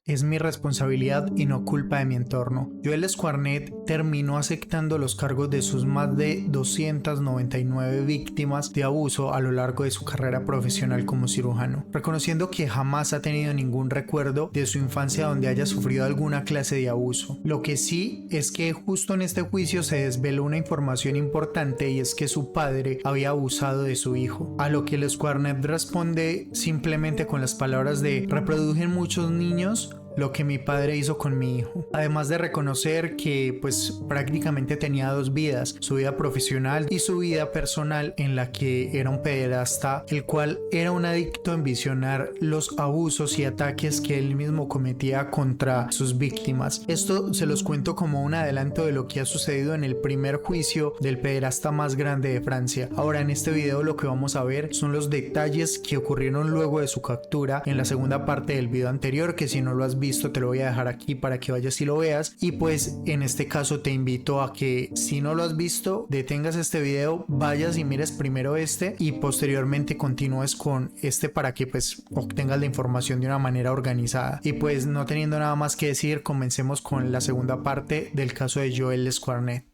es mi responsabilidad y no culpa de mi entorno. Joel Squarnett terminó aceptando los cargos de sus más de 299 víctimas de abuso a lo largo de su carrera profesional como cirujano, reconociendo que jamás ha tenido ningún recuerdo de su infancia donde haya sufrido alguna clase de abuso. Lo que sí es que justo en este juicio se desveló una información importante, y es que su padre había abusado de su hijo, a lo que el Squarnett responde simplemente con las palabras de: reproduje en muchos niños lo que mi padre hizo con mi hijo. Además de reconocer que pues prácticamente tenía dos vidas, su vida profesional y su vida personal, en la que era un pederasta, el cual era un adicto en visionar los abusos y ataques que él mismo cometía contra sus víctimas. Esto se los cuento como un adelanto de lo que ha sucedido en el primer juicio del pederasta más grande de Francia. Ahora, en este video lo que vamos a ver son los detalles que ocurrieron luego de su captura en la segunda parte del video anterior, que si no lo has visto te lo voy a dejar aquí para que vayas y lo veas. Y pues en este caso te invito a que, si no lo has visto, detengas este video, vayas y mires primero este y posteriormente continúes con este para que pues obtengas la información de una manera organizada. Y pues no teniendo nada más que decir, comencemos con la segunda parte del caso de Joel Squarnett.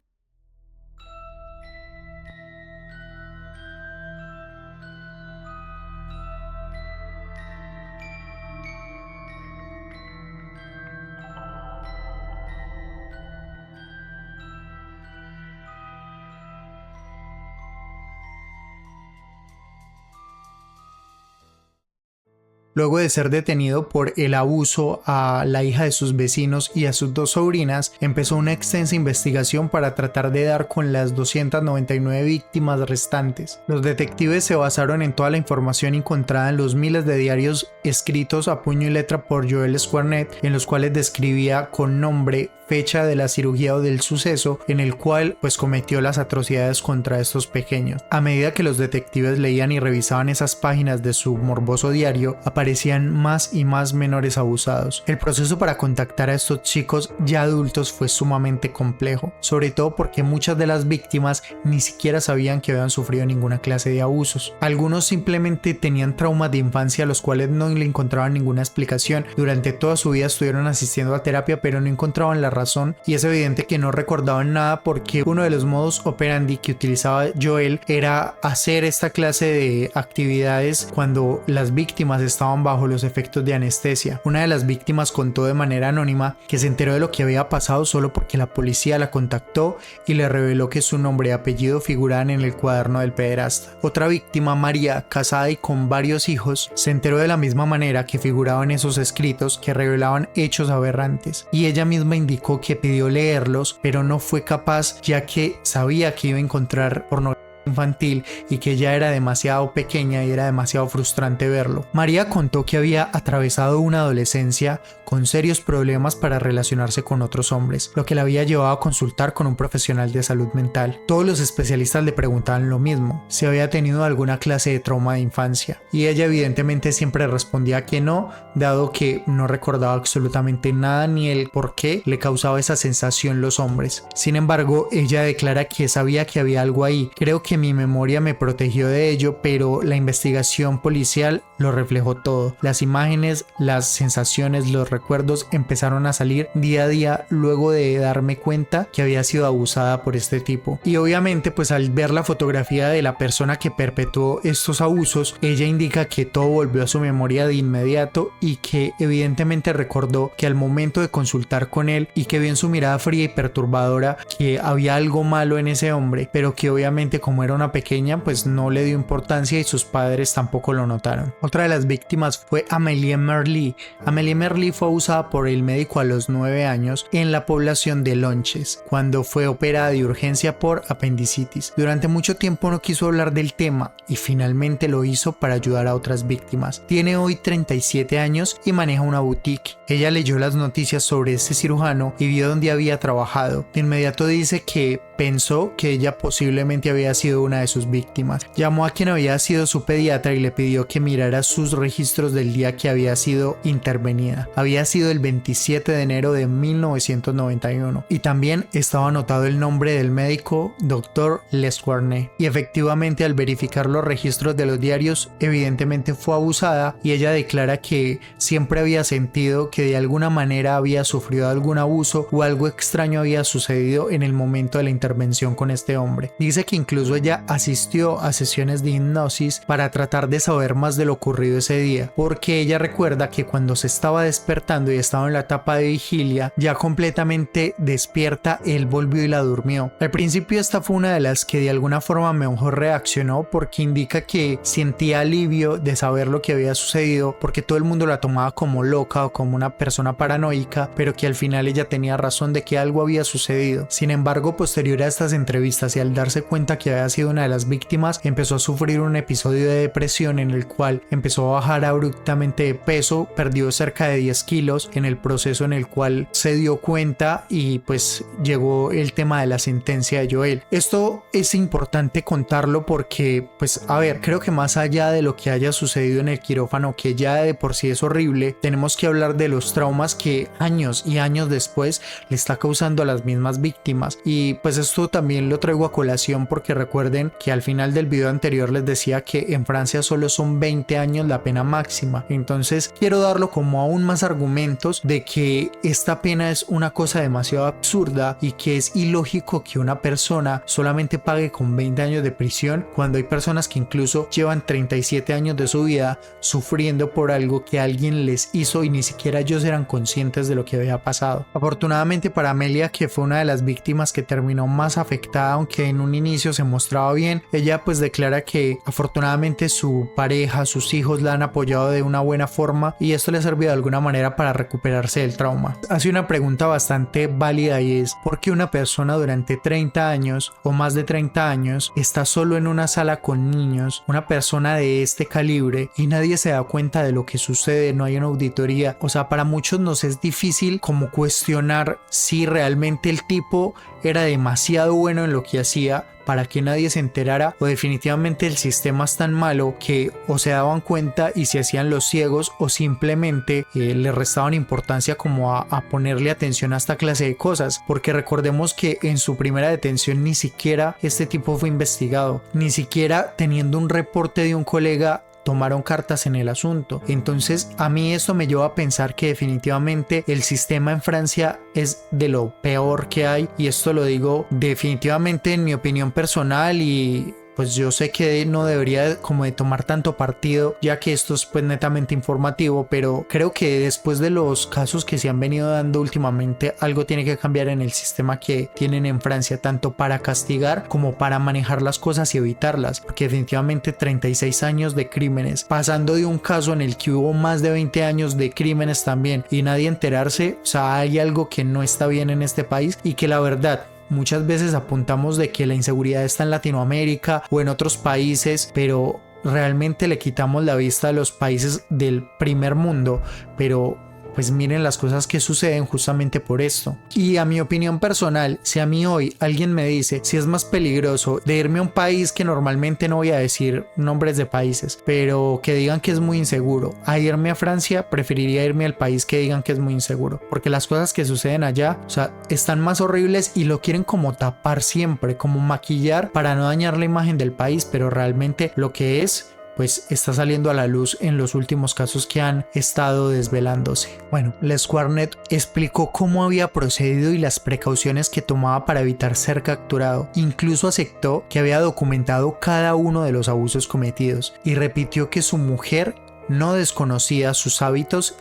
Luego de ser detenido por el abuso a la hija de sus vecinos y a sus dos sobrinas, empezó una extensa investigación para tratar de dar con las 299 víctimas restantes. Los detectives se basaron en toda la información encontrada en los miles de diarios escritos a puño y letra por Joel Squarnett, en los cuales describía con nombre, fecha de la cirugía o del suceso en el cual pues cometió las atrocidades contra estos pequeños. A medida que los detectives leían y revisaban esas páginas de su morboso diario, aparecían más y más menores abusados. El proceso para contactar a estos chicos ya adultos fue sumamente complejo, sobre todo porque muchas de las víctimas ni siquiera sabían que habían sufrido ninguna clase de abusos. Algunos simplemente tenían traumas de infancia a los cuales no le encontraban ninguna explicación. Durante toda su vida estuvieron asistiendo a terapia, pero no encontraban la razón, y es evidente que no recordaban nada, porque uno de los modus operandi que utilizaba Joel era hacer esta clase de actividades cuando las víctimas estaban bajo los efectos de anestesia. Una de las víctimas contó de manera anónima que se enteró de lo que había pasado solo porque la policía la contactó y le reveló que su nombre y apellido figuraban en el cuaderno del pederasta. Otra víctima, María, casada y con varios hijos, se enteró de la misma manera que figuraban esos escritos que revelaban hechos aberrantes, y ella misma indicó que pidió leerlos, pero no fue capaz, ya que sabía que iba a encontrar pornografía infantil y que ya era demasiado pequeña y era demasiado frustrante verlo. María contó que había atravesado una adolescencia con serios problemas para relacionarse con otros hombres, lo que la había llevado a consultar con un profesional de salud mental. Todos los especialistas le preguntaban lo mismo, si había tenido alguna clase de trauma de infancia, y ella evidentemente siempre respondía que no, dado que no recordaba absolutamente nada ni el por qué le causaba esa sensación los hombres. Sin embargo, ella declara que sabía que había algo ahí. Creo que mi memoria me protegió de ello, pero la investigación policial lo reflejó todo. Las imágenes, las sensaciones, los recuerdos empezaron a salir día a día luego de darme cuenta que había sido abusada por este tipo. Y obviamente pues al ver la fotografía de la persona que perpetuó estos abusos, ella indica que todo volvió a su memoria de inmediato, y que evidentemente recordó que al momento de consultar con él y que vio en su mirada fría y perturbadora que había algo malo en ese hombre, pero que obviamente como era una pequeña pues no le dio importancia y sus padres tampoco lo notaron. Otra de las víctimas fue Amélie Merlie. Amélie Merlie fue abusada por el médico a los 9 años en la población de Lonches, cuando fue operada de urgencia por apendicitis. Durante mucho tiempo no quiso hablar del tema y finalmente lo hizo para ayudar a otras víctimas. Tiene hoy 37 años y maneja una boutique. Ella leyó las noticias sobre este cirujano y vio dónde había trabajado. De inmediato dice que pensó que ella posiblemente había sido una de sus víctimas. Llamó a quien había sido su pediatra y le pidió que mirara sus registros del día que había sido intervenida. Había sido el 27 de enero de 1991 y también estaba anotado el nombre del médico Dr. Lesquarnet. Y efectivamente, al verificar los registros de los diarios, evidentemente fue abusada, y ella declara que siempre había sentido que de alguna manera había sufrido algún abuso o algo extraño había sucedido en el momento de la intervención con este hombre. Dice que incluso ella asistió a sesiones de hipnosis para tratar de saber más de lo ocurrido ese día, porque ella recuerda que cuando se estaba despertando y estaba en la etapa de vigilia, ya completamente despierta, él volvió y la durmió. Al principio esta fue una de las que de alguna forma mejor reaccionó, porque indica que sentía alivio de saber lo que había sucedido, porque todo el mundo la tomaba como loca o como una persona paranoica, pero que al final ella tenía razón de que algo había sucedido. Sin embargo, posterior a estas entrevistas y al darse cuenta que había sido una de las víctimas, empezó a sufrir un episodio de depresión en el cual empezó a bajar abruptamente de peso, perdió cerca de 10 kilos en el proceso en el cual se dio cuenta, y pues llegó el tema de la sentencia de Joel. Esto es importante contarlo porque, pues a ver, creo que más allá de lo que haya sucedido en el quirófano, que ya de por sí es horrible, tenemos que hablar de los traumas que años y años después le está causando a las mismas víctimas. Y pues esto también lo traigo a colación porque recuerden que al final del video anterior les decía que en Francia solo son 20 años la pena máxima. Entonces quiero darlo como aún más argumentos de que esta pena es una cosa demasiado absurda y que es ilógico que una persona solamente pague con 20 años de prisión cuando hay personas que incluso llevan 37 años de su vida sufriendo por algo que alguien les hizo y ni siquiera ellos eran conscientes de lo que había pasado. Afortunadamente para Amelia, que fue una de las víctimas que terminó más afectada, aunque en un inicio se mostraba bien, ella pues declara que afortunadamente su pareja, sus hijos la han apoyado de una buena forma y esto le ha servido de alguna manera para recuperarse del trauma. Hace una pregunta bastante válida y es: ¿por qué una persona durante 30 años o más de 30 años está solo en una sala con niños, una persona de este calibre, y nadie se da cuenta de lo que sucede? No hay una auditoría. O sea, para muchos nos es difícil como cuestionar si realmente el tipo era demasiado bueno en lo que hacía para que nadie se enterara, o definitivamente el sistema es tan malo que o se daban cuenta y se hacían los ciegos, o simplemente le restaban importancia como a ponerle atención a esta clase de cosas, porque recordemos que en su primera detención ni siquiera este tipo fue investigado, ni siquiera teniendo un reporte de un colega tomaron cartas en el asunto. Entonces a mí esto me lleva a pensar que definitivamente el sistema en Francia es de lo peor que hay, y esto lo digo definitivamente en mi opinión personal, y pues yo sé que no debería como de tomar tanto partido, ya que esto es pues netamente informativo, pero creo que después de los casos que se han venido dando últimamente, algo tiene que cambiar en el sistema que tienen en Francia, tanto para castigar como para manejar las cosas y evitarlas, porque definitivamente 36 años de crímenes, pasando de un caso en el que hubo más de 20 años de crímenes también y nadie enterarse, o sea, hay algo que no está bien en este país, y que la verdad muchas veces apuntamos de que la inseguridad está en Latinoamérica o en otros países, pero realmente le quitamos la vista a los países del primer mundo. Pero pues miren las cosas que suceden justamente por esto. Y a mi opinión personal, si a mí hoy alguien me dice si es más peligroso de irme a un país, que normalmente no voy a decir nombres de países, pero que digan que es muy inseguro, a irme a Francia, preferiría irme al país que digan que es muy inseguro, porque las cosas que suceden allá, o sea, están más horribles y lo quieren como tapar siempre, como maquillar para no dañar la imagen del país, pero realmente lo que es, pues está saliendo a la luz en los últimos casos que han estado desvelándose. Bueno, Lesquarnet explicó cómo había procedido y las precauciones que tomaba para evitar ser capturado. Incluso aceptó que había documentado cada uno de los abusos cometidos y repitió que su mujer no desconocía sus hábitos.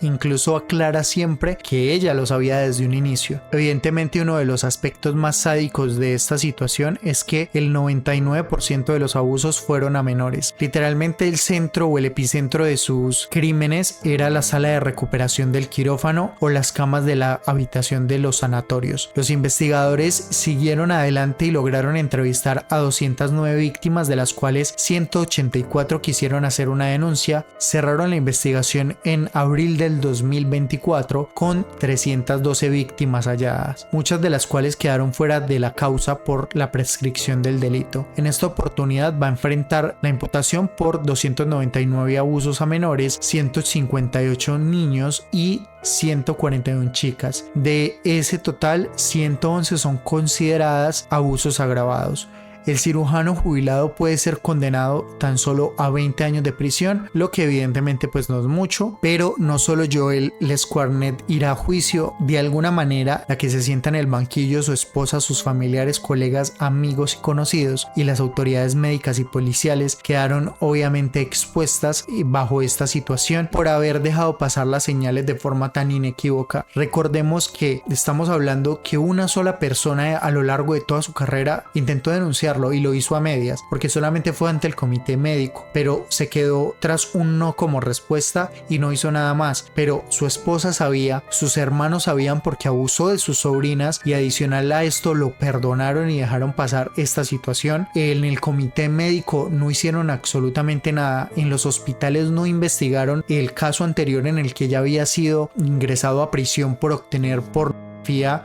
Incluso aclara siempre que ella lo sabía desde un inicio. Evidentemente, uno de los aspectos más sádicos de esta situación es que el 99% de los abusos fueron a menores. Literalmente el centro o el epicentro de sus crímenes era la sala de recuperación del quirófano o las camas de la habitación de los sanatorios. Los investigadores siguieron adelante y lograron entrevistar a 209 víctimas, de las cuales 184 quisieron hacer una denuncia. Cerraron la investigación en abril del del 2024 con 312 víctimas halladas, muchas de las cuales quedaron fuera de la causa por la prescripción del delito. En esta oportunidad va a enfrentar la imputación por 299 abusos a menores, 158 niños y 141 chicas. De ese total, 111 son consideradas abusos agravados. El cirujano jubilado puede ser condenado tan solo a 20 años de prisión, lo que evidentemente pues no es mucho, pero no solo Joel Lesquarnet irá a juicio. De alguna manera, la que se sienta en el banquillo, su esposa, sus familiares, colegas, amigos y conocidos, y las autoridades médicas y policiales quedaron obviamente expuestas bajo esta situación por haber dejado pasar las señales de forma tan inequívoca. Recordemos que estamos hablando que una sola persona a lo largo de toda su carrera intentó denunciar y lo hizo a medias, porque solamente fue ante el comité médico, pero se quedó tras un no como respuesta y no hizo nada más. Pero su esposa sabía, sus hermanos sabían porque abusó de sus sobrinas, y adicional a esto lo perdonaron y dejaron pasar esta situación. En el comité médico no hicieron absolutamente nada, en los hospitales no investigaron el caso anterior en el que ya había sido ingresado a prisión por obtener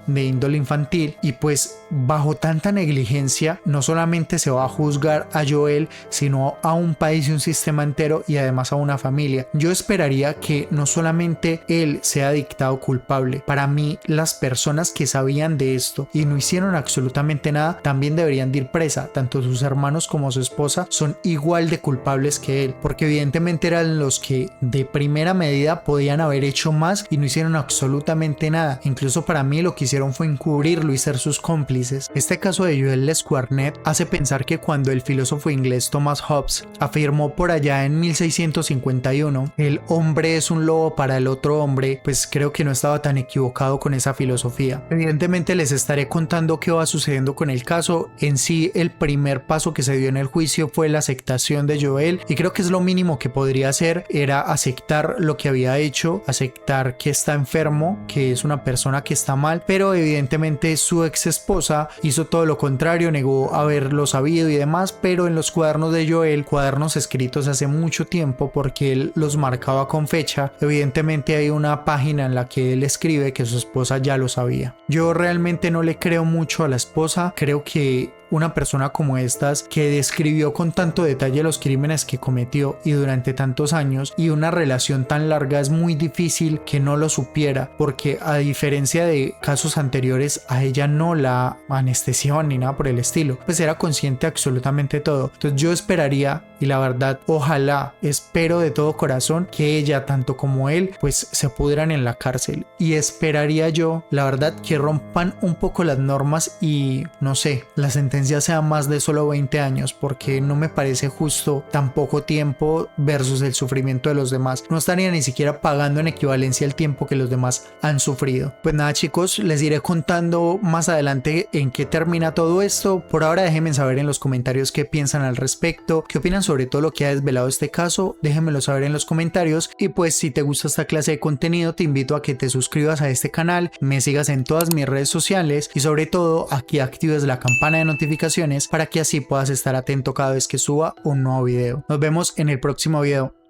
de índole infantil, y pues bajo tanta negligencia no solamente se va a juzgar a Joel, sino a un país y un sistema entero, y además a una familia. Yo esperaría que no solamente él sea dictado culpable. Para mí, las personas que sabían de esto y no hicieron absolutamente nada también deberían de ir presa. Tanto sus hermanos como su esposa son igual de culpables que él, porque evidentemente eran los que de primera medida podían haber hecho más y no hicieron absolutamente nada. Incluso para mí lo que hicieron fue encubrirlo y ser sus cómplices. Este caso de Joel Lesquarnet hace pensar que cuando el filósofo inglés Thomas Hobbes afirmó por allá en 1651 el hombre es un lobo para el otro hombre, pues creo que no estaba tan equivocado con esa filosofía. Evidentemente les estaré contando qué va sucediendo con el caso. En sí, el primer paso que se dio en el juicio fue la aceptación de Joel, y creo que es lo mínimo que podría hacer, era aceptar lo que había hecho, aceptar que está enfermo, que es una persona que está mal, pero evidentemente su ex esposa hizo todo lo contrario, negó haberlo sabido y demás. Pero en los cuadernos de Joel, cuadernos escritos hace mucho tiempo porque él los marcaba con fecha, evidentemente hay una página en la que él escribe que su esposa ya lo sabía. Yo realmente no le creo mucho a la esposa. Creo que una persona como estas, que describió con tanto detalle los crímenes que cometió y durante tantos años, y una relación tan larga, es muy difícil que no lo supiera, porque a diferencia de casos anteriores, a ella no la anestesió ni nada por el estilo, pues era consciente de absolutamente todo. Entonces yo esperaría, y la verdad ojalá, espero de todo corazón, que ella tanto como él pues se pudran en la cárcel, y esperaría yo la verdad que rompan un poco las normas y no sé, la sentencia sea más de solo 20 años, porque no me parece justo tan poco tiempo versus el sufrimiento de los demás. No estaría ni siquiera pagando en equivalencia el tiempo que los demás han sufrido. Pues nada chicos, les iré contando más adelante en qué termina todo esto. Por ahora déjenme saber en los comentarios qué piensan al respecto, qué opinan sobre todo lo que ha desvelado este caso. Déjenmelo saber en los comentarios, y pues si te gusta esta clase de contenido te invito a que te suscribas a este canal, me sigas en todas mis redes sociales, y sobre todo a que actives la campana de notificaciones para que así puedas estar atento cada vez que suba un nuevo video. Nos vemos en el próximo video.